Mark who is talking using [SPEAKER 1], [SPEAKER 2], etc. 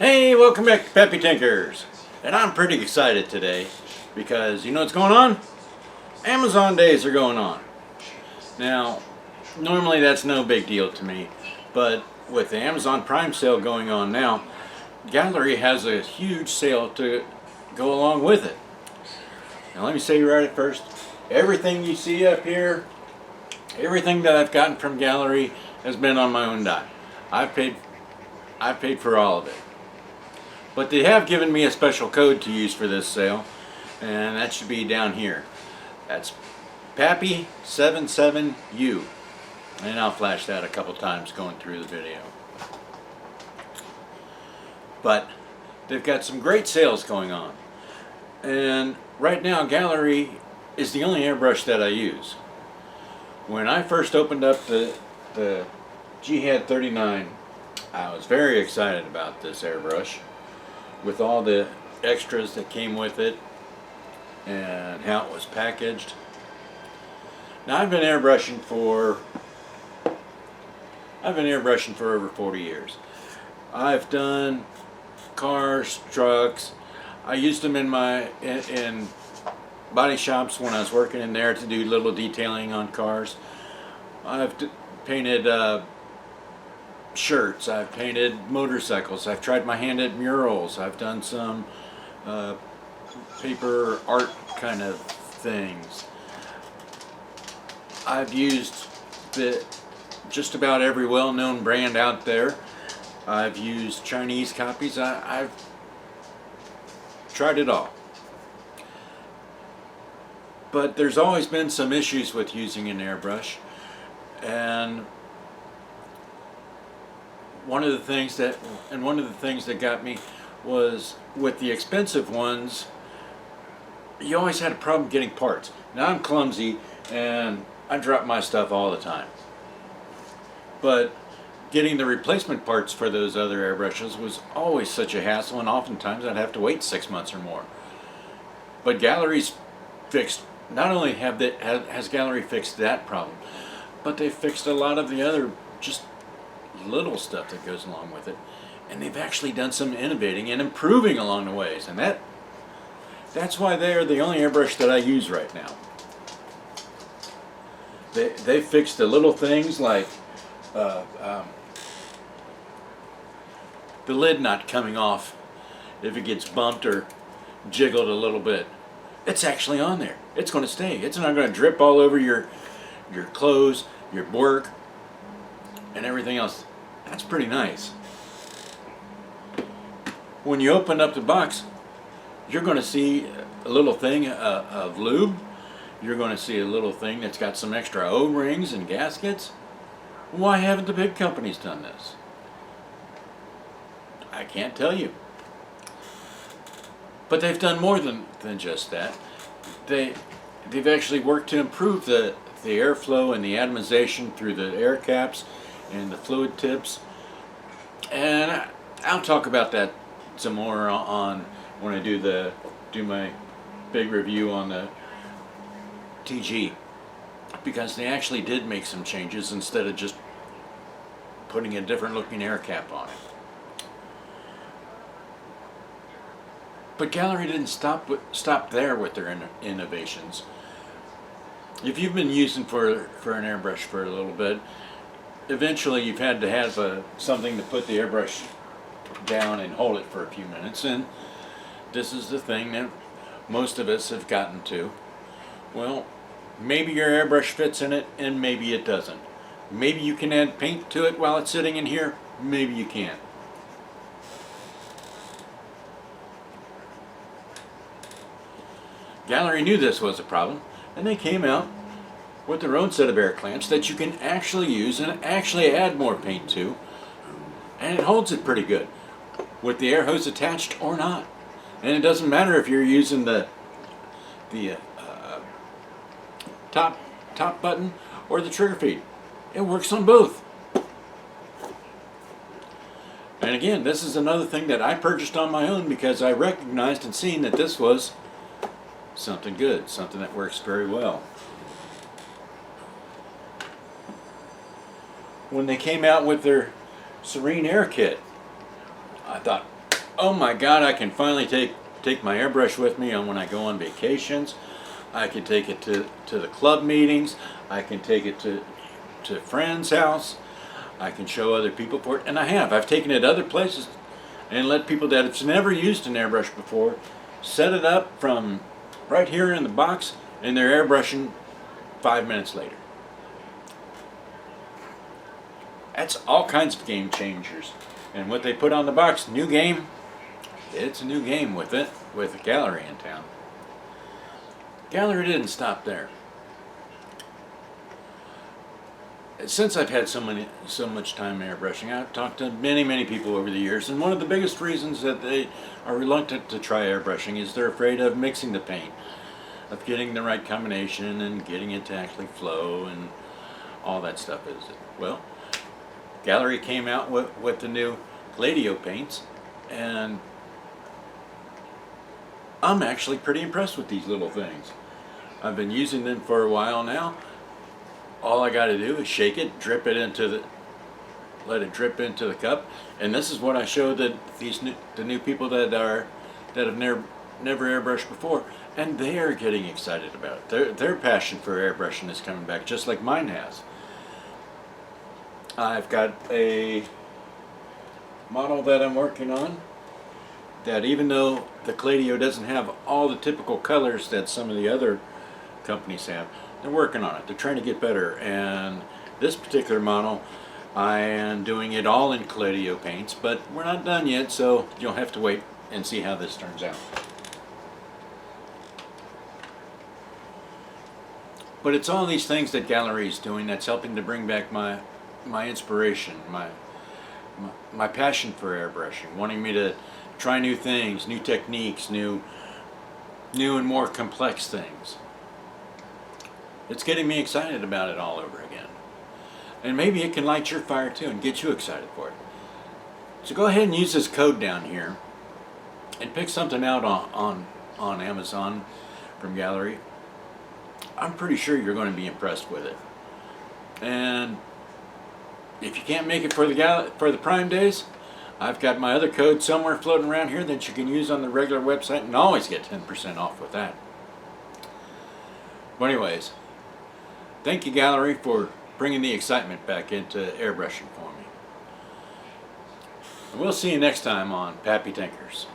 [SPEAKER 1] Hey, welcome back to Pappy Tinkers. And I'm pretty excited today because you know what's going on? Amazon days are going on. Now, normally that's no big deal to me, but with the Amazon Prime sale going on now, Gaahleri has a huge sale to go along with it. Now let me say right at first, everything you see up here, everything that I've gotten from Gaahleri has been on my own dime. I've paid for all of it. But they have given me a special code to use for this sale, and that should be down here. That's Pappy 77U, and I'll flash that a couple times going through the video. But they've got some great sales going on, and right now Gaahleri is the only airbrush that I use. When I first opened up the Jihad 39, I was very excited about this airbrush, with all the extras that came with it and how it was packaged. Now I've been airbrushing for over 40 years. I've done cars, trucks. I used them in body shops when I was working in there to do little detailing on cars. I've painted shirts, I've painted motorcycles, I've tried my hand at murals, I've done some paper art kind of things. I've used just about every well-known brand out there. I've used Chinese copies. I've tried it all. But there's always been some issues with using an airbrush, and one of the things that got me was with the expensive ones, you always had a problem getting parts. Now I'm clumsy and I drop my stuff all the time, but getting the replacement parts for those other airbrushes was always such a hassle, and oftentimes I'd have to wait 6 months or more. But Gaahlerie's fixed, not only has Gaahleri fixed that problem, but they fixed a lot of the other just little stuff that goes along with it, and they've actually done some innovating and improving along the ways, and that's why they are the only airbrush that I use right now. They fixed the little things like the lid not coming off if it gets bumped or jiggled a little bit. It's actually on there. It's going to stay. It's not going to drip all over your clothes, your work, and everything else. That's pretty nice. When you open up the box, you're going to see a little thing of lube. You're going to see a little thing that's got some extra O-rings and gaskets. Why haven't the big companies done this? I can't tell you. But they've done more than just that. They've actually worked to improve the airflow and the atomization through the air caps and the fluid tips, and I'll talk about that some more on when I do my big review on the TG, because they actually did make some changes instead of just putting a different looking air cap on it. But Gaahleri didn't stop there with their innovations. If you've been using for an airbrush for a little bit, eventually you've had to have something to put the airbrush down and hold it for a few minutes, and this is the thing that most of us have gotten to. Well, maybe your airbrush fits in it and maybe it doesn't. Maybe you can add paint to it while it's sitting in here, maybe you can't. Gaahleri knew this was a problem, and they came out with their own set of air clamps that you can actually use and actually add more paint to, and it holds it pretty good with the air hose attached or not. And it doesn't matter if you're using the top button or the trigger feed. It works on both. And again, this is another thing that I purchased on my own because I recognized and seen that this was something good, something that works very well. When they came out with their Serene Air Kit, I thought, Oh my God, I can finally take my airbrush with me on when I go on vacations. I can take it to the club meetings. I can take it to friends' house. I can show other people for it, and I have. I've taken it other places and let people that have never used an airbrush before set it up from right here in the box, and they're airbrushing 5 minutes later. That's all kinds of game changers. And what they put on the box, new game, it's a new game with it, with a Gaahleri in town. Gaahleri didn't stop there. Since I've had so much time airbrushing, I've talked to many people over the years, and one of the biggest reasons that they are reluctant to try airbrushing is they're afraid of mixing the paint, of getting the right combination and getting it to actually flow and all that stuff. Well, Gaahleri came out with the new Gladio paints, and I'm actually pretty impressed with these little things. I've been using them for a while now. All I got to do is shake it, let it drip into the cup, and this is what I showed the new people that have never airbrushed before, and they are getting excited about it. Their passion for airbrushing is coming back, just like mine has. I've got a model that I'm working on that, even though the Gladio doesn't have all the typical colors that some of the other companies have, they're working on it. They're trying to get better, and this particular model, I am doing it all in Gladio paints, but we're not done yet, so you'll have to wait and see how this turns out. But it's all these things that Gaahleri is doing that's helping to bring back my inspiration, my passion for airbrushing, wanting me to try new things, new techniques, new and more complex things. It's getting me excited about it all over again. And maybe it can light your fire too and get you excited for it. So go ahead and use this code down here and pick something out on Amazon from Gaahleri. I'm pretty sure you're going to be impressed with it. And if you can't make it for the Prime days, I've got my other code somewhere floating around here that you can use on the regular website and always get 10% off with that. But anyways, thank you, Gaahleri, for bringing the excitement back into airbrushing for me. And we'll see you next time on Pappy Tinkers.